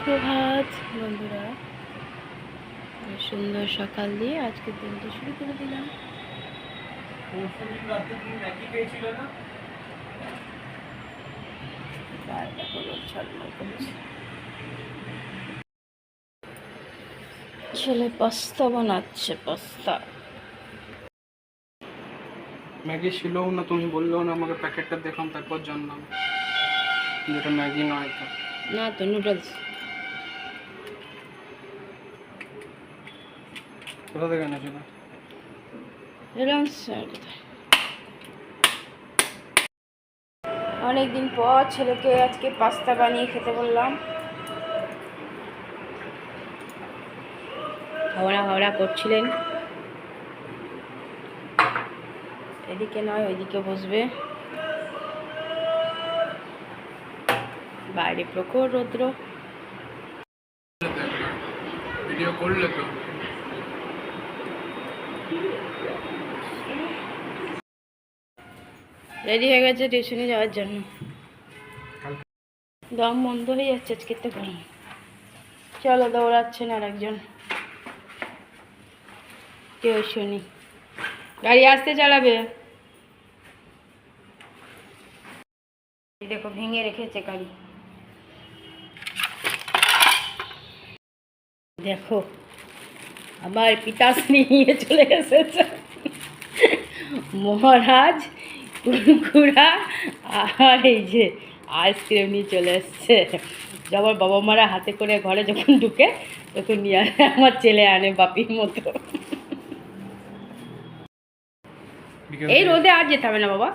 সুপ্রভাত বন্ধুরা, সুন্দর সকাল দিয়ে আজকের দিনটা শুরু করে দিলাম। ছেলে পাস্তা বানাচ্ছে। পাস্তা ম্যাগি ছিল না, তুমি বললো না আমাকে, প্যাকেটটা দেখলাম তারপর জানলাম যেটা ম্যাগি নয়। তো না, তো নুডলস। কোথা থেকে এনেছিল? অনেকদিন পর ছেলেকে আজকে পাস্তা বানিয়ে খেতে বললাম। হাওড়া হাওড়া করছিলেন, এদিকে নয় ওইদিকে বসবে। বাইরে প্রখর রৌদ্র। ভিডিও করলে তো রেডি হয়ে গেছে টিউশনে যাওয়ার জন্য। দম বন্ধ হয়ে যাচ্ছে আজকে তো গরম। চলো, দৌড়াচ্ছেন আর একজন, কেউ শুনি। গাড়ি আসতে চালাবে। দেখো ভেঙে রেখেছে গাড়ি। দেখো আমার পিতাশ্রী নিয়ে চলে এসেছে মহারাজ, কুরকুরা আর এই যে আইসক্রিম নিয়ে চলে এসছে। যখন বাবা মারা হাতে করে ঘরে যখন ঢুকে তখন নিয়ে আসে, আমার ছেলে আনে বাপির মতো। এই রোদে আর যেতে হবে না বাবা,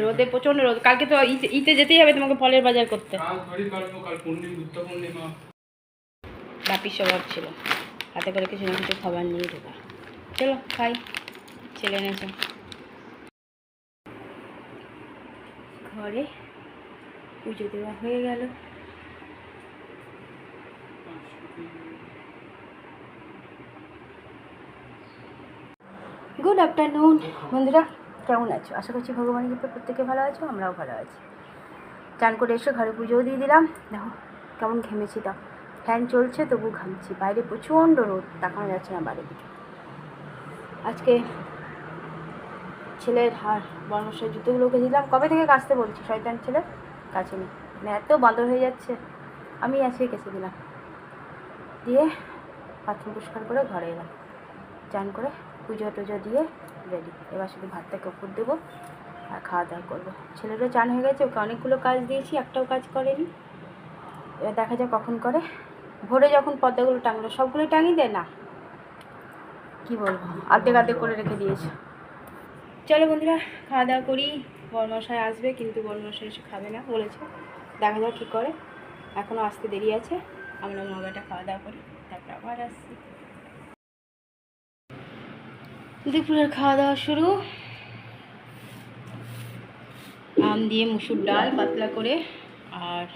রোদে প্রচন্ড রোদ। কালকে তো ইতে যেতেই হবে তোমাকে ফলের বাজার করতে। বাপির স্বভাব ছিল হাতে করে কিছু না কিছু খাবার নিয়ে ঢোকা। চলো খাই, ছেলে এনেছে। ঘরে পুজো দেওয়া হয়ে গেল। গুড আফটারনুন বন্ধুরা, কেমন আছো? আশা করছি ভগবানের কৃপায় প্রত্যেকে ভালো আছো, আমরাও ভালো আছি। চান করে এসে ঘরে পুজোও দিয়ে দিলাম। দেখো কেমন ঘেমেছি, দাও ফ্যান চলছে তবু ঘামছি। বাইরে প্রচণ্ড রোদ, তাকানো যাচ্ছে না বাইরের দিকে। আজকে ছেলের বর্মশাই জুতোগুলোকে দিলাম। কবে থেকে কাচতে বলছি, শয়তান ছেলে কাছেনি, মানে এত বাঁদর হয়ে যাচ্ছে। আমি আজকে কেচে দিলাম, দিয়ে বাথরুম পরিষ্কার করে ঘরে এলাম। চান করে পুজো টুজো দিয়ে রেডি। এবার শুধু ভাতটাকে উপর দেবো আর খাওয়া দাওয়া করবো। ছেলেরও চান হয়ে গেছে, ওকে অনেকগুলো কাজ দিয়েছি, একটাও কাজ করেনি। এবার দেখা যাক কখন করে। ভোরে যখন পর্দাগুলো টাঙলো সবগুলোই টাঙিয়ে দেয় না, কি বলবো, আর্ধেক আর্ধেক করে রেখে দিয়েছে। চলো বন্ধুরা খাওয়া দাওয়া করি। বরমশাই আসবে, কিন্তু বরমশাই এসে খাবে না বলেছে, দেখা যাক কী করে। এখনও আসতে দেরি আছে। আমরা মগাটা খাওয়া দাওয়া করি, তারপর আবার আসছি। দুপুরের খাওয়া দাওয়া শুরু। আম দিয়ে মুসুর ডাল পাতলা করে, আর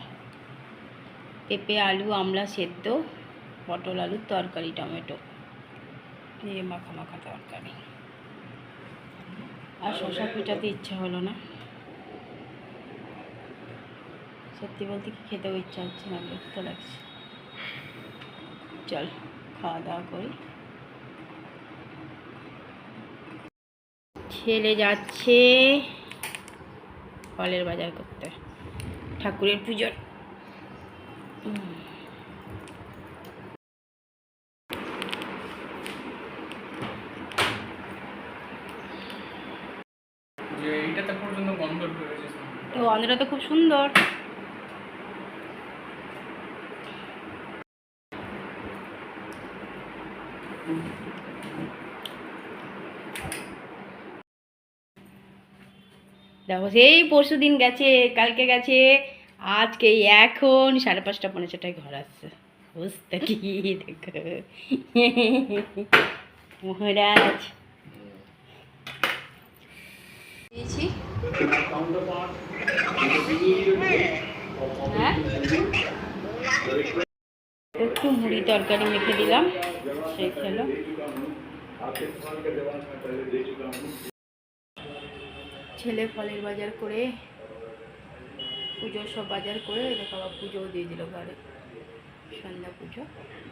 পেঁপে আলু আমলা সেদ্ধ, পটল আলুর তরকারি, টমেটো দিয়ে মাখা মাখা তরকারি। আর শশা কুচাতে ইচ্ছা হলো না, সত্যি বলতে কি খেতেও ইচ্ছা হচ্ছে না, বিরক্ত লাগছে। চল খাওয়া দাওয়া করি। ছেলে যাচ্ছে ফলের বাজার করতে, ঠাকুরের পুজোর। তো গন্ধটা তো খুব সুন্দর। দেখো সেই পরশু দিন গেছে, কালকে গেছে, আজকে এখন 5:30 পৌনে 6টায় ঘর আসছে। বুঝতে কি দেখো মহারাজ দিয়েছি। হ্যাঁ, একটু মুড়ি তরকারি মেখে দিলাম, সেই খেলো। ছেলে ফলের বাজার করে পুজোর সব বাজার করে দেখো আবার পুজোও দিয়ে দিল ঘরে, সন্ধ্যা পুজো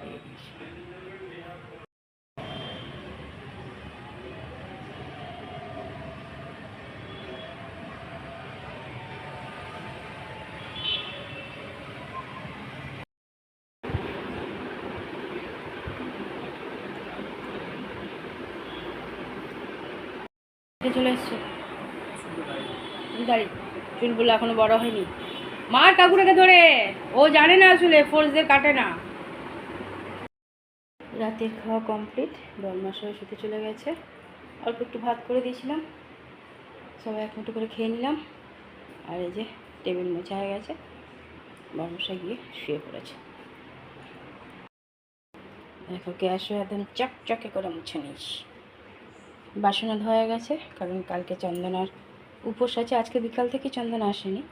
দিয়ে দিয়েছে। চলে এসছো দাঁড়িয়ে, চুলগুলো এখনো বড় হয়নি। মার কাকুটাকে ধরে, ও জানে না আসলে ফোর্স দিয়ে কাটে না। রাতের খাওয়া কমপ্লিট, বরমাসও শুতে চলে গেছে। অল্প একটু ভাত করে দিয়েছিলাম, সবাই এক মুঠো করে খেয়ে নিলাম। আর এই যে টেবিল মোছা হয়ে গেছে, বরমাসা গিয়ে শুয়ে পড়েছে। দেখো গ্যাসও একদম চকচকে করে মুছে নিয়েছি। বাসনও ধোয়া গেছে, কারণ কালকে চন্দনার উপোস আছে। আজকে বিকাল থেকে চন্দনা আসেনি,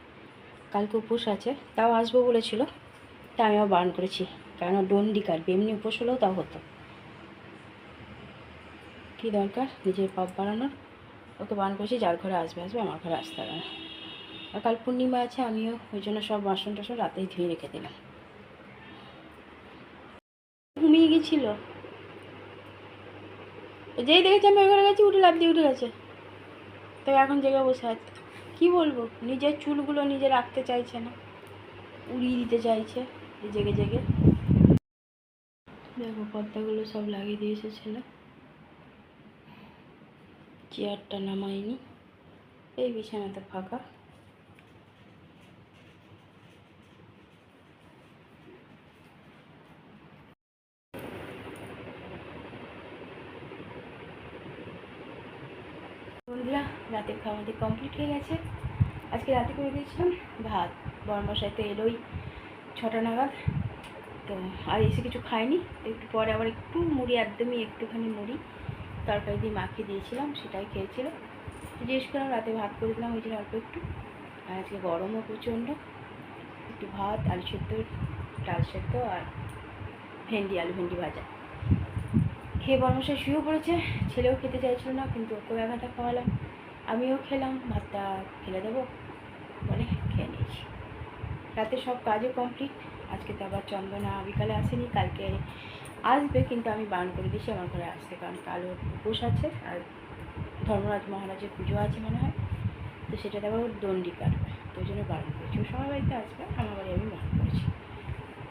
কালকে উপোস আছে। তাও আসবো বলেছিল, তা আমিও বারণ করেছি, কেন ডন্ডি কাটবে, এমনি উপোস হলেও তাও হতো। কী দরকার নিজের পাপ বাড়ানোর, ওকে বারণ করেছি যার ঘরে আসবে আসবে, আমার ঘরে আসতে হবে না। আর কাল পূর্ণিমা আছে, আমিও ওই জন্য সব বাসন টাসন রাতেই ধুয়ে রেখে দিলাম। ঘুমিয়ে গেছিলো, যেই দেখেছি আমি ওই ঘরে গেছি উঠে লাফ দিয়ে উঠে গেছে। তো এখন জেগে বসে আছে। কী বলবো, নিজের চুলগুলো নিজে রাখতে চাইছে না, উড়িয়ে দিতে চাইছে জেগে জেগে। দেখো পর্দাগুলো সব লাগিয়ে দিয়ে এসেছিল, চেয়ারটা নামাইনি, এই বিছানাটা ফাঁকা। বন্ধুরা রাতের খাওয়া আমাদের কমপ্লিট হয়ে গেছে। আজকে রাতে করে দিয়েছিলাম ভাত, বরমশাই তো এলোই 6টা নাগাদ, তো আর এসে কিছু খাইনি। একটু পরে আবার একটু মুড়ি, একদমই একটুখানি মুড়ি তরকারি দিয়ে মাখিয়ে দিয়েছিলাম, সেটাই খেয়েছিল। জিজ্ঞেস করলাম রাতে ভাত করে দিলাম ওই জন্য অল্প একটু। আর আজকে গরমও প্রচণ্ড, একটু ভাত, আলু সেদ্ধ, ডাল সেদ্ধ আর আলু ভেন্ডি ভাজা খেয়ে বরমশাই শুয়েও পড়েছে। ছেলেও খেতে চাইছিল না, কিন্তু ওকেও একাটা খাওয়ালাম, আমিও খেলাম। ভাতটা ফেলে দেবো বলে খেয়ে নিয়েছি। রাতে সব কাজও কমপ্লিট। আজকে তো আবার চন্দনা বিকালে আসেনি, কালকে আসবে, কিন্তু আমি বারণ করে দিয়েছি আমার ঘরে আসতে, কারণ কাল ওর উপোস আছে আর ধর্মরাজ মহারাজের পুজো আছে মনে হয়, তো সেটাতে আবার ওর দণ্ডি কাটবে, তো ওই জন্য বারণ করেছি। ও সবার বাড়িতে আসবে, আমার বাড়ি আমি বারণ করেছি।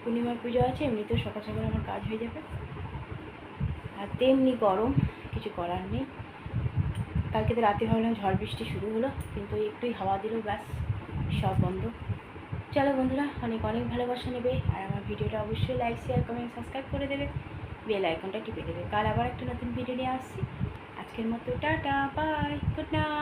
পূর্ণিমার পুজো আছে, এমনিতেও সকাল সকাল আমার কাজ হয়ে যাবে। আর তেমনি গরম, কিছু করার নেই। কালকে তো রাতে ভাবলাম ঝড় বৃষ্টি শুরু হলো, কিন্তু একটুই হাওয়া দিল, ব্যাস সব বন্ধ। চলো বন্ধুরা, অনেক অনেক ভালোবাসা নেবে, আর আমার ভিডিওটা অবশ্যই লাইক শেয়ার কমেন্ট সাবস্ক্রাইব করে দেবে, বেল আইকনটা টিপে দেবে। কাল আবার একটা নতুন ভিডিও নিয়ে আসছি। আজকের মতো টাটা, বাই, গুড নাইট।